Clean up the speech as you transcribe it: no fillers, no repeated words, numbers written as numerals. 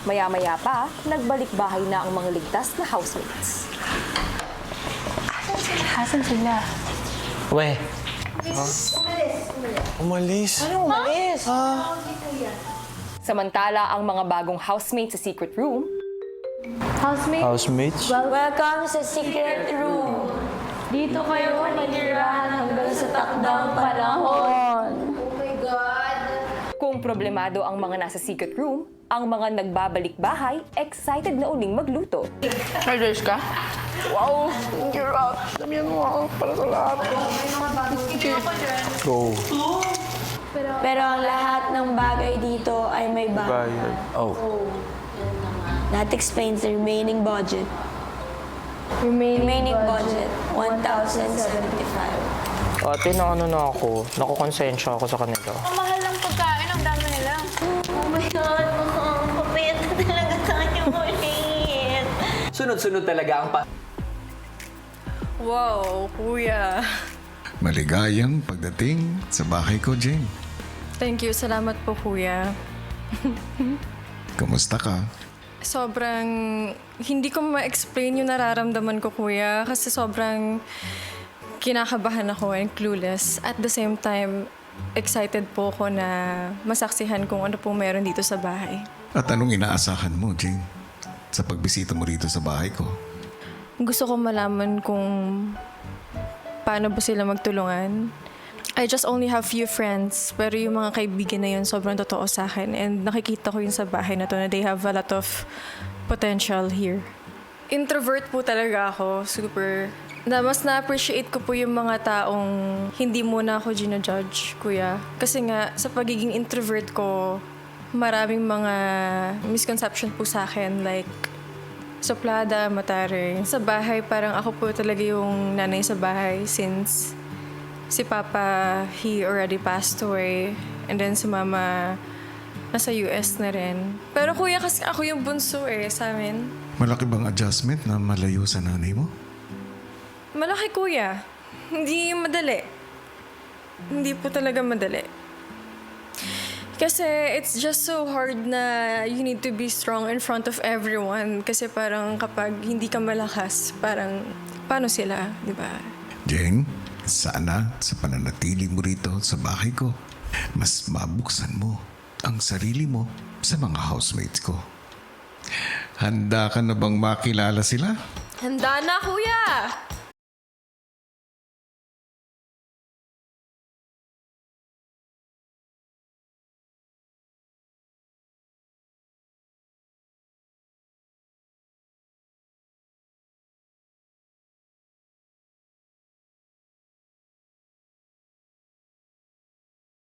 Maya-maya pa, nagbalik bahay na ang mga ligtas na housemates. Asan sila? We. Umalis? Ano umalis? Samantala, ang mga bagong housemates sa secret room, Housemates? Welcome sa secret room. Dito kayo manirahan hanggang sa takdang panahon. kung problemado ang mga nasa secret room, ang mga nagbabalik bahay, excited na uling magluto. May dress ka? Wow, ang hirap. Damihan mo ako para sa lahat. Go. Pero ang lahat ng bagay dito ay may bayad. Bayad. Oh. That explains the remaining budget. Remaining budget, 1,075. Ate, na ako. Nakukonsensya ako sa kanila. Ang mahal ng pagkain, ang dami nila. Oh my God, papayat na talaga tayo ulit. Sunod-sunod talaga ang Wow, kuya. Maligayang pagdating sa bahay ko, Jane. Thank you. Salamat po, kuya. Kamusta ka? Sobrang hindi ko ma-explain yung nararamdaman ko, kuya. Kasi sobrang kinakabahan ako and clueless. At the same time, excited po ako na masaksihan kung ano po meron dito sa bahay. At anong inaasahan mo, Jane, sa pagbisita mo rito sa bahay ko? Gusto ko malaman kung paano ba sila magtulungan. I just only have few friends, pero yung mga kaibigan na yun sobrang totoo sa akin. And nakikita ko yun sa bahay na to na they have a lot of potential here. Introvert po talaga ako, super. Mas na-appreciate ko po yung mga taong hindi muna ako ginajudge, kuya. Kasi nga, sa pagiging introvert ko, maraming mga misconception po sa akin, like suplada, mataring. Sa bahay, parang ako po talaga yung nanay sa bahay since si Papa, he already passed away. And then si Mama, nasa US na rin. Pero kuya, kasi ako yung bunso sa amin. Malaki bang adjustment na malayo sa nanay mo? Malaki, kuya. Hindi madali. Hindi po talaga madali. Kasi it's just so hard na you need to be strong in front of everyone. Kasi parang kapag hindi ka malakas, parang paano sila, di ba? Jane, sana sa pananatili mo rito sa bahay ko, mas mabuksan mo ang sarili mo sa mga housemates ko. Handa ka na bang makilala sila? Handa na, kuya!